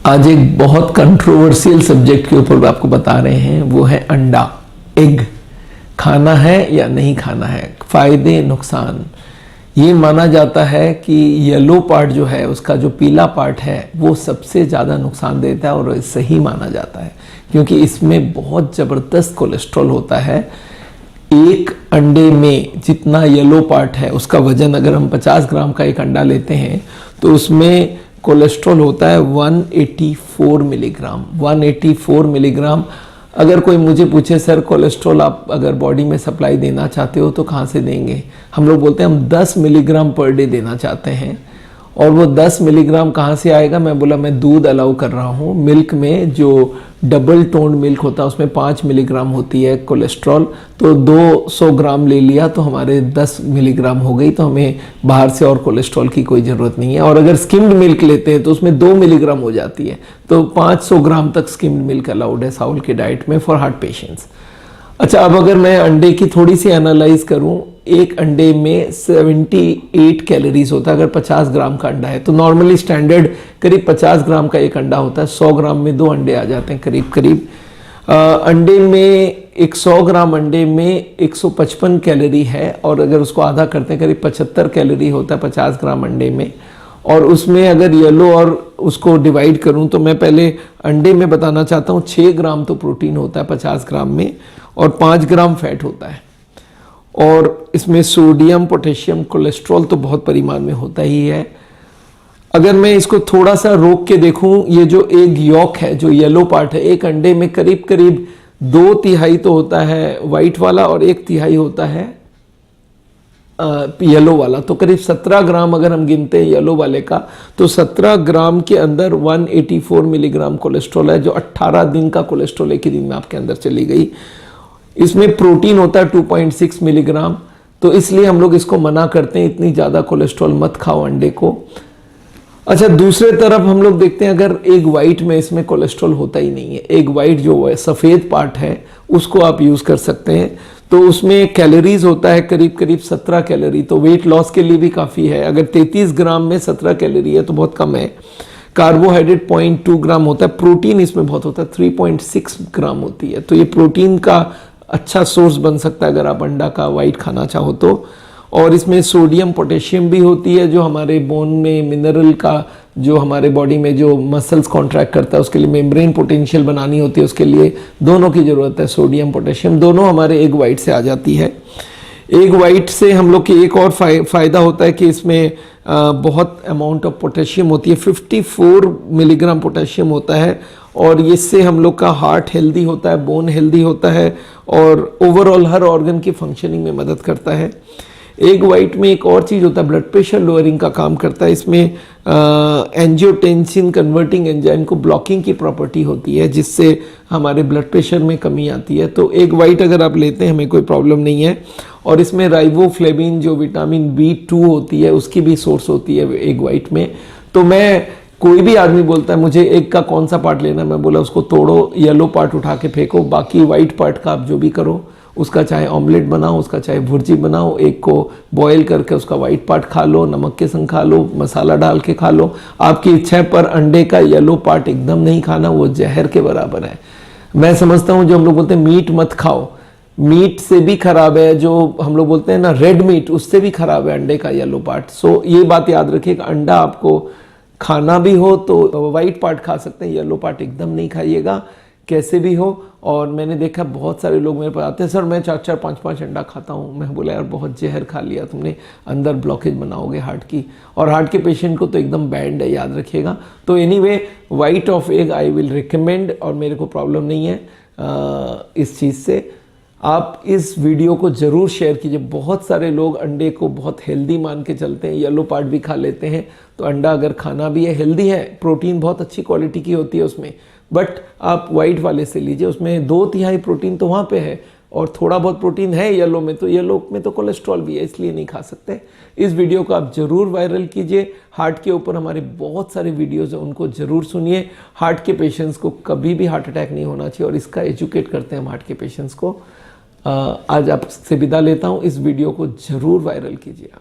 आज एक बहुत कंट्रोवर्शियल सब्जेक्ट के ऊपर आपको बता रहे हैं, वो है अंडा। एग खाना है या नहीं खाना है, फायदे नुकसान। ये माना जाता है कि येलो पार्ट जो है, उसका जो पीला पार्ट है, वो सबसे ज़्यादा नुकसान देता है और सही माना जाता है क्योंकि इसमें बहुत ज़बरदस्त कोलेस्ट्रॉल होता है। एक अंडे में जितना येलो पार्ट है उसका वजन, अगर हम 50 ग्राम का एक अंडा लेते हैं तो उसमें कोलेस्ट्रॉल होता है 184 मिलीग्राम। 184 मिलीग्राम। अगर कोई मुझे पूछे सर कोलेस्ट्रॉल आप अगर बॉडी में सप्लाई देना चाहते हो तो कहाँ से देंगे, हम लोग बोलते हैं हम 10 मिलीग्राम पर डे देना चाहते हैं। और वो 10 मिलीग्राम कहाँ से आएगा, मैं बोला मैं दूध अलाउ कर रहा हूँ। मिल्क में जो डबल टोन्ड मिल्क होता है उसमें 5 मिलीग्राम होती है कोलेस्ट्रॉल, तो 200 ग्राम ले लिया तो हमारे 10 मिलीग्राम हो गई, तो हमें बाहर से और कोलेस्ट्रॉल की कोई ज़रूरत नहीं है। और अगर स्किम्ड मिल्क लेते हैं तो उसमें 2 मिलीग्राम हो जाती है, तो 500 ग्राम तक स्किम्ड मिल्क अलाउड है साउल के डाइट में फॉर हार्ट पेशेंट्स। अच्छा, अब अगर मैं अंडे की थोड़ी सी एनालाइज करूं, एक अंडे में 78 कैलोरीज होता है अगर 50 ग्राम का अंडा है। तो नॉर्मली स्टैंडर्ड करीब 50 ग्राम का एक अंडा होता है, 100 ग्राम में 2 अंडे आ जाते हैं करीब करीब। अंडे में 100 ग्राम अंडे में 155 कैलोरी है, और अगर उसको आधा करते हैं करीब 75 कैलोरी होता है 50 ग्राम अंडे में। और उसमें अगर येलो और उसको डिवाइड करूं तो मैं पहले अंडे में बताना चाहता हूं 6 ग्राम तो प्रोटीन होता है 50 ग्राम में, और 5 ग्राम फैट होता है। और इसमें सोडियम, पोटेशियम, कोलेस्ट्रॉल तो बहुत परिमाण में होता ही है। अगर मैं इसको थोड़ा सा रोक के देखूं, ये जो एग यॉक है, जो येलो पार्ट है, एक अंडे में करीब करीब 2/3 तो होता है वाइट वाला और 1/3 होता है येलो वाला। तो करीब 17 ग्राम अगर हम गिनते हैं येलो वाले का, तो 17 ग्राम के अंदर 184 मिलीग्राम कोलेस्ट्रॉल है, जो 18 दिन का कोलेस्ट्रॉल एक ही दिन में आपके अंदर चली गई। इसमें प्रोटीन होता है 2.6 मिलीग्राम, तो इसलिए हम लोग इसको मना करते हैं, इतनी ज़्यादा कोलेस्ट्रॉल मत खाओ अंडे को। अच्छा, दूसरे तरफ हम लोग देखते हैं अगर एग वाइट में इसमें कोलेस्ट्रॉल होता ही नहीं है, एग वाइट जो सफ़ेद पार्ट है उसको आप यूज़ कर सकते हैं। तो उसमें कैलोरीज होता है करीब करीब 17 कैलोरी, तो वेट लॉस के लिए भी काफ़ी है। अगर 33 ग्राम में 17 कैलोरी है तो बहुत कम है। कार्बोहाइड्रेट 0.2 ग्राम होता है, प्रोटीन इसमें बहुत होता है 3.6 ग्राम होती है, तो ये प्रोटीन का अच्छा सोर्स बन सकता है अगर आप अंडा का वाइट खाना चाहो तो। और इसमें सोडियम, पोटेशियम भी होती है, जो हमारे बोन में मिनरल का, जो हमारे बॉडी में जो मसल्स कॉन्ट्रैक्ट करता है उसके लिए मेम्ब्रेन पोटेंशियल बनानी होती है, उसके लिए दोनों की ज़रूरत है। सोडियम, पोटेशियम दोनों हमारे एग वाइट से आ जाती है। एग वाइट से हम लोग की एक और फ़ायदा होता है कि इसमें बहुत अमाउंट ऑफ पोटेशियम होती है, 54 मिलीग्राम पोटेशियम होता है, और इससे हम लोग का हार्ट हेल्दी होता है, बोन हेल्दी होता है, और ओवरऑल हर ऑर्गन की फंक्शनिंग में मदद करता है। एग वाइट में एक और चीज़ होता है, ब्लड प्रेशर लोअरिंग का काम करता है। इसमें एंजियोटेंसिन कन्वर्टिंग एंजाइम को ब्लॉकिंग की प्रॉपर्टी होती है, जिससे हमारे ब्लड प्रेशर में कमी आती है। तो एग वाइट अगर आप लेते हैं हमें कोई प्रॉब्लम नहीं है। और इसमें राइबोफ्लेविन जो विटामिन B2 होती है उसकी भी सोर्स होती है एग वाइट में। तो मैं, कोई भी आदमी बोलता है मुझे एग का कौन सा पार्ट लेना, मैं बोला उसको तोड़ो, येलो पार्ट उठा के फेंको, बाकी वाइट पार्ट का आप जो भी करो, उसका चाहे ऑमलेट बनाओ, उसका चाहे भुर्जी बनाओ, एग को बॉईल करके उसका वाइट पार्ट खा लो, नमक के संग खा लो, मसाला डाल के खा लो, आपकी इच्छा है। पर अंडे का येलो पार्ट एकदम नहीं खाना, वो जहर के बराबर है। मैं समझता हूँ जो हम लोग बोलते हैं मीट मत खाओ, मीट से भी खराब है, जो हम लोग बोलते हैं ना रेड मीट, उससे भी खराब है अंडे का येलो पार्ट। सो ये बात याद रखिए कि अंडा आपको खाना भी हो तो वाइट पार्ट खा सकते हैं, येलो पार्ट एकदम नहीं खाइएगा कैसे भी हो। और मैंने देखा बहुत सारे लोग मेरे पास आते हैं, सर मैं 4-4, 5-5 अंडा खाता हूँ। मैं बोला यार बहुत जहर खा लिया तुमने, अंदर ब्लॉकेज बनाओगे हार्ट की, और हार्ट के पेशेंट को तो एकदम बैंड है, याद रखिएगा। तो anyway, white of egg I will recommend, और मेरे को प्रॉब्लम नहीं है इस चीज़ से। आप इस वीडियो को ज़रूर शेयर कीजिए। बहुत सारे लोग अंडे को बहुत हेल्दी मान के चलते हैं, येलो पार्ट भी खा लेते हैं। तो अंडा अगर खाना भी है, हेल्दी है, प्रोटीन बहुत अच्छी क्वालिटी की होती है उसमें, बट आप वाइट वाले से लीजिए, उसमें 2/3 प्रोटीन तो वहाँ पे है, और थोड़ा बहुत प्रोटीन है येलो में, तो येलो में तो कोलेस्ट्रॉल भी है, इसलिए नहीं खा सकते। इस वीडियो को आप ज़रूर वायरल कीजिए। हार्ट के ऊपर हमारे बहुत सारे वीडियोज़ हैं, उनको ज़रूर सुनिए। हार्ट के पेशेंट्स को कभी भी हार्ट अटैक नहीं होना चाहिए, और इसका एजुकेट करते हैं हम हार्ट के पेशेंट्स को। आज आपसे विदा लेता हूँ। इस वीडियो को ज़रूर वायरल कीजिए आप।